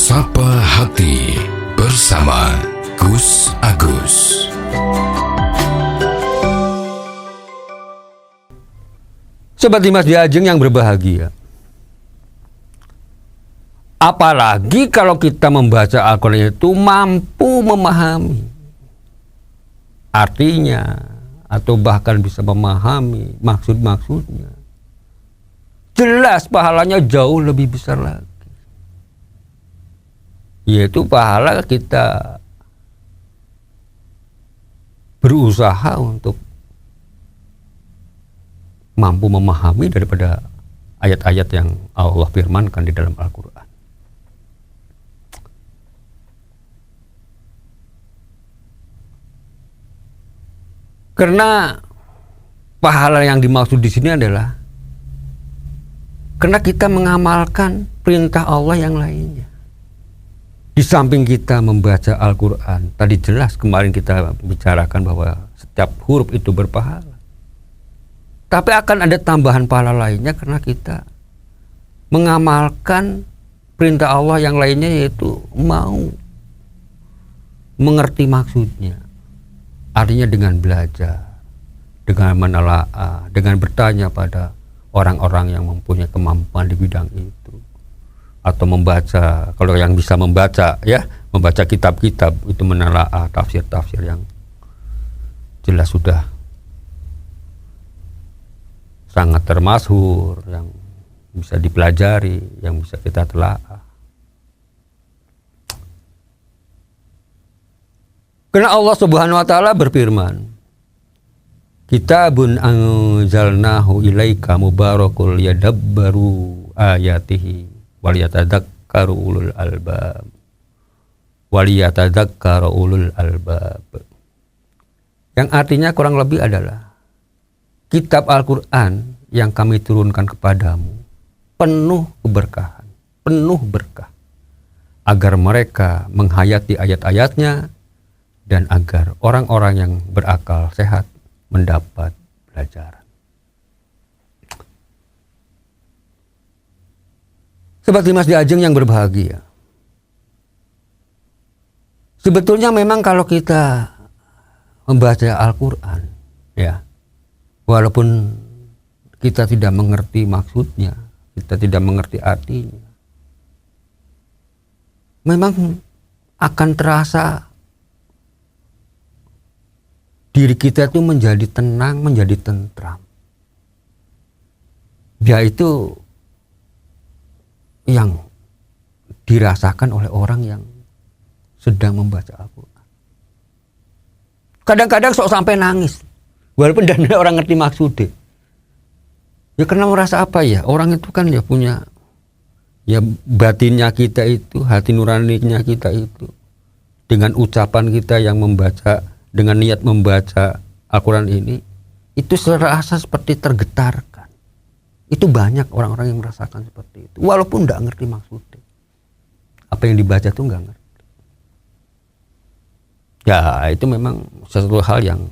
Sapa Hati bersama Gus Agus. Sobat Dimas Diajeng yang berbahagia, apalagi kalau kita membaca Al-Quran itu mampu memahami artinya atau bahkan bisa memahami maksud-maksudnya, jelas pahalanya jauh lebih besar lagi, yaitu pahala kita berusaha untuk mampu memahami daripada ayat-ayat yang Allah firmankan di dalam Al-Quran. Karena pahala yang dimaksud di sini adalah karena kita mengamalkan perintah Allah yang lainnya. Di samping kita membaca Al-Quran, tadi jelas kemarin kita bicarakan bahwa setiap huruf itu berpahala. Tapi akan ada tambahan pahala lainnya karena kita mengamalkan perintah Allah yang lainnya, yaitu mau mengerti maksudnya. Artinya dengan belajar, dengan menelaah, dengan bertanya pada orang-orang yang mempunyai kemampuan di bidang itu. Atau membaca, kalau yang bisa membaca ya, membaca kitab-kitab itu, menelaah tafsir-tafsir yang jelas sudah sangat termasyhur, yang bisa dipelajari, yang bisa kita telaah. Karena Allah Subhanahu wa taala berfirman, Kitabun anzalnahu ilaika mubarakul yadabbaru ayatihi waliyatadzakkaru ulul albab. Waliyatadzakkaru ulul albab. Yang artinya kurang lebih adalah kitab Al-Quran yang kami turunkan kepadamu penuh keberkahan, penuh berkah, agar mereka menghayati ayat-ayatnya dan agar orang-orang yang berakal sehat mendapat pelajaran. Sobat Dimas Diajeng yang berbahagia, sebetulnya memang kalau kita membaca Al-Quran, ya, walaupun kita tidak mengerti maksudnya, kita tidak mengerti artinya, memang akan terasa diri kita itu menjadi tenang, menjadi tentram. Ya, itu yang dirasakan oleh orang yang sedang membaca Al-Quran. Kadang-kadang sok sampai nangis, walaupun dan orang ngerti maksudnya. Ya karena merasa apa ya, orang itu kan ya punya, ya batinnya kita itu, hati nuraninya kita itu, dengan ucapan kita yang membaca, dengan niat membaca Al-Quran ini, itu serasa seperti tergetarkan. Itu banyak orang-orang yang merasakan seperti itu, walaupun tidak ngerti maksudnya. Apa yang dibaca itu nggak ngerti. Ya itu memang sesuatu hal yang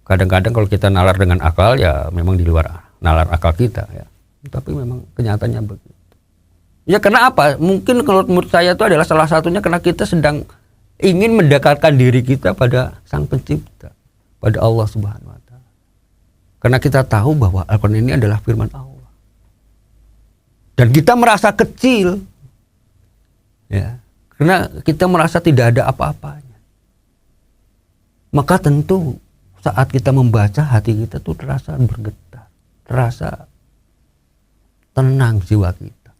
kadang-kadang kalau kita nalar dengan akal, ya memang di luar nalar akal kita, ya. Tapi memang kenyataannya begitu. Ya karena apa? Mungkin kalau menurut saya itu adalah salah satunya karena kita sedang ingin mendekatkan diri kita pada Sang Pencipta, pada Allah Subhanahu wa taala. Karena kita tahu bahwa Al-Quran ini adalah firman Allah. Dan kita merasa kecil, ya, karena kita merasa tidak ada apa-apanya. Maka tentu saat kita membaca, hati kita tuh terasa bergetar, terasa tenang jiwa kita.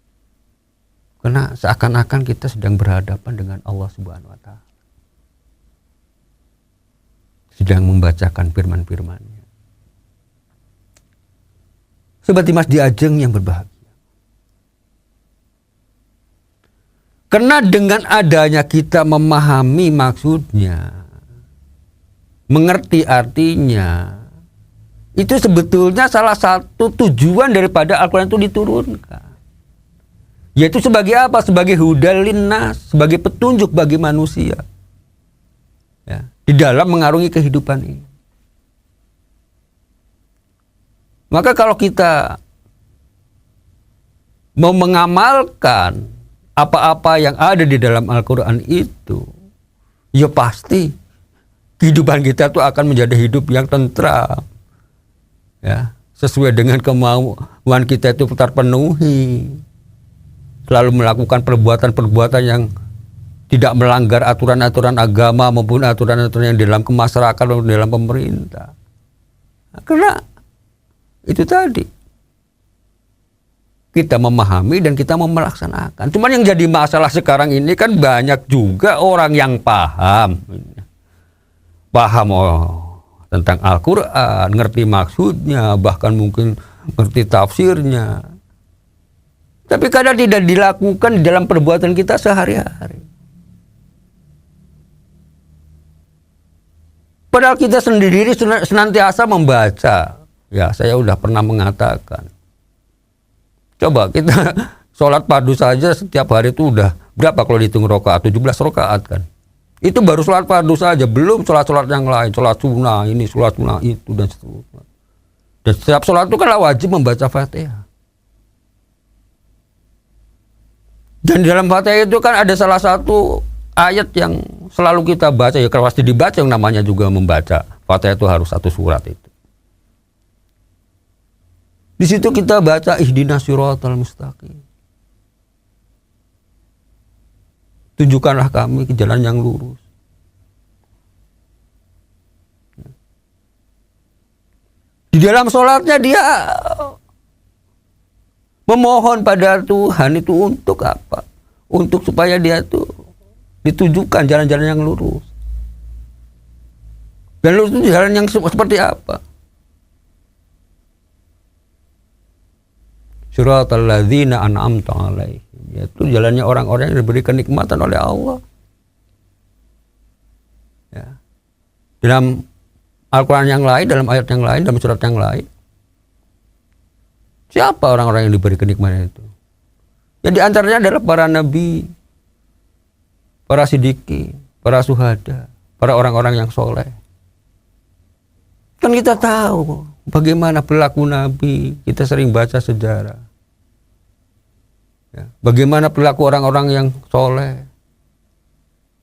Karena seakan-akan kita sedang berhadapan dengan Allah Subhanahu wa taala, sedang membacakan firman-firman-Nya. Sobat Dimas Diajeng yang berbahagia, karena dengan adanya kita memahami maksudnya, mengerti artinya, itu sebetulnya salah satu tujuan daripada Al-Quran itu diturunkan. Yaitu sebagai apa? Sebagai hudal linnas, sebagai petunjuk bagi manusia, ya, di dalam mengarungi kehidupan ini. Maka kalau kita mau mengamalkan apa-apa yang ada di dalam Al-Quran itu, ya pasti kehidupan kita tuh akan menjadi hidup yang tentram. Ya, sesuai dengan kemauan kita itu terpenuhi. Selalu melakukan perbuatan-perbuatan yang tidak melanggar aturan-aturan agama maupun aturan-aturan yang di dalam kemasyarakatan maupun dalam pemerintah. Nah, karena itu tadi, kita memahami dan kita mau melaksanakan. Cuman yang jadi masalah sekarang ini kan banyak juga orang yang paham tentang Al-Quran, ngerti maksudnya, bahkan mungkin ngerti tafsirnya. Tapi kadang tidak dilakukan di dalam perbuatan kita sehari-hari. Padahal kita sendiri senantiasa membaca. Ya, saya udah pernah mengatakan. Coba kita sholat fardu saja setiap hari itu udah berapa kalau dihitung rakaat? 17 rakaat kan. Itu baru sholat fardu saja, belum sholat-sholat yang lain, sholat sunnah ini, sholat sunnah itu dan seterusnya. Dan setiap sholat itu kan wajib membaca Fatihah. Dan di dalam Fatihah itu kan ada salah satu ayat yang selalu kita baca, ya kalau pasti dibaca, yang namanya juga membaca Fatihah itu harus satu surat itu. Di situ kita baca ihdinas siratal mustaqim. Tunjukkanlah kami ke jalan yang lurus. Di dalam sholatnya dia memohon pada Tuhan itu untuk apa? Untuk supaya dia tuh ditujukan jalan-jalan yang lurus. Dan lurus itu jalan yang seperti apa? Siratal ladzina an'amta alaihim, yaitu jalannya orang-orang yang diberi kenikmatan oleh Allah. Ya. Dalam Al-Quran yang lain, dalam ayat yang lain, dalam surat yang lain, siapa orang-orang yang diberi kenikmatan itu? Ya, di antaranya adalah para nabi, para siddiqin, para syuhada, para orang-orang yang soleh. Kan kita tahu bagaimana perilaku nabi, kita sering baca sejarah. Ya, bagaimana perilaku orang-orang yang soleh,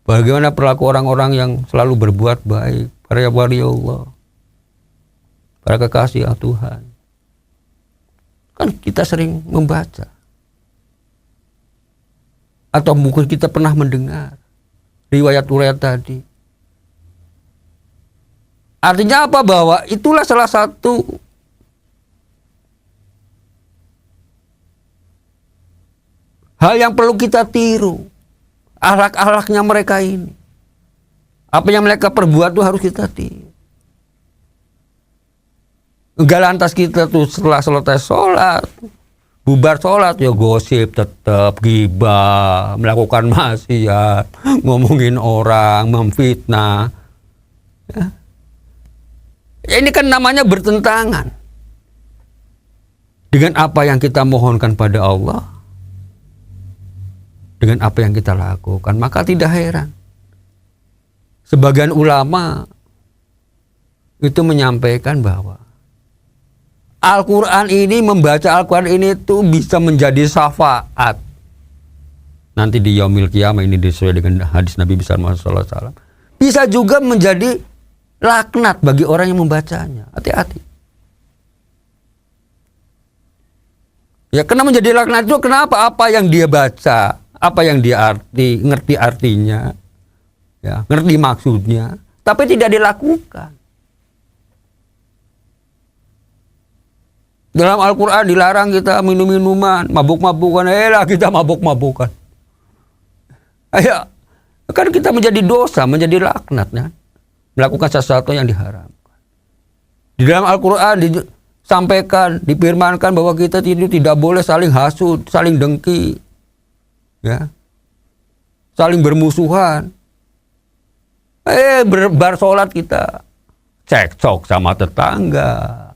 bagaimana perilaku orang-orang yang selalu berbuat baik, para wali Allah, para kekasih Tuhan. Kan kita sering membaca. Atau mungkin kita pernah mendengar riwayat-riwayat tadi. Artinya apa? Bahwa itulah salah satu hal yang perlu kita tiru. Akhlak-akhlaknya mereka ini. Apa yang mereka perbuat itu harus kita tiru. Enggak lantas kita tuh setelah selesai sholat, bubar sholat ya gosip tetap, gibah, melakukan maksiat, ngomongin orang, memfitnah. Ya. Ini kan namanya bertentangan dengan apa yang kita mohonkan pada Allah, dengan apa yang kita lakukan. Maka tidak heran sebagian ulama itu menyampaikan bahwa Al-Quran ini, membaca Al-Quran ini tuh bisa menjadi syafaat nanti di yaumil qiyamah. Ini sesuai dengan hadis Nabi besar Muhammad SAW. Bisa juga menjadi laknat bagi orang yang membacanya. Hati-hati. Ya, kenapa menjadi laknat itu? Kenapa? Apa yang dia baca, apa yang dia ngerti artinya, ya, ngerti maksudnya, tapi tidak dilakukan. Dalam Al-Quran dilarang kita minum-minuman, mabuk-mabukan. Kita mabuk-mabukan. Ayo, kan kita menjadi dosa, menjadi laknat, ya? Melakukan sesuatu yang diharamkan. Di dalam Al-Quran disampaikan, difirmankan bahwa kita tidak boleh saling hasud, saling dengki, ya, saling bermusuhan. Bersolat kita cekcok sama tetangga.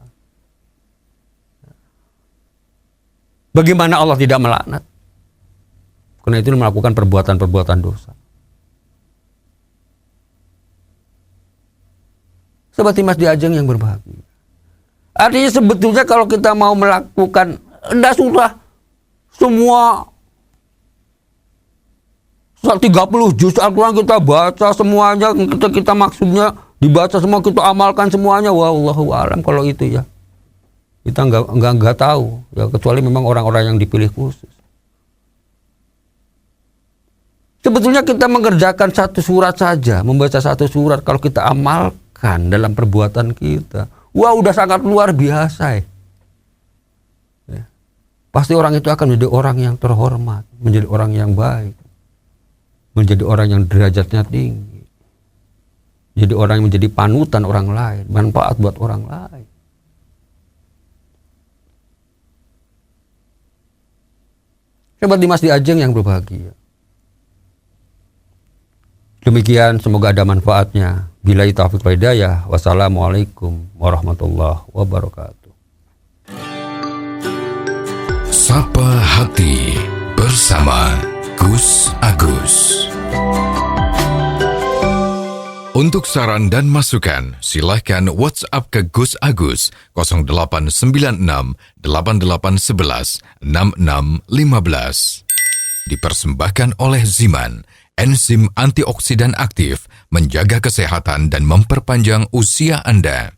Bagaimana Allah tidak melaknat? Karena itu melakukan perbuatan-perbuatan dosa. Sahabat Dimas Diajeng yang berbahagia. Artinya sebetulnya kalau kita mau melakukan, enggak susah. Semua 30 juz Al-Quran kita baca semuanya, kita maksudnya dibaca semua, kita amalkan semuanya. Wallahu a'lam kalau itu ya. Kita nggak tahu ya, kecuali memang orang-orang yang dipilih khusus. Sebetulnya kita mengerjakan satu surat saja, membaca satu surat, kalau kita amalkan dalam perbuatan kita, wah udah sangat luar biasa ya. Pasti orang itu akan menjadi orang yang terhormat, menjadi orang yang baik, menjadi orang yang derajatnya tinggi, jadi orang yang menjadi panutan orang lain, manfaat buat orang lain. Sobat Dimas di Ajeng yang berbahagia. Demikian, semoga ada manfaatnya. Billahi taufiq wal hidayah. Wassalamualaikum warahmatullahi wabarakatuh. Sapa Hati bersama Gus Agus. Untuk saran dan masukan, silahkan WhatsApp ke Gus Agus 0896 8811 6615. Dipersembahkan oleh Ziman, enzim antioksidan aktif, menjaga kesehatan dan memperpanjang usia Anda.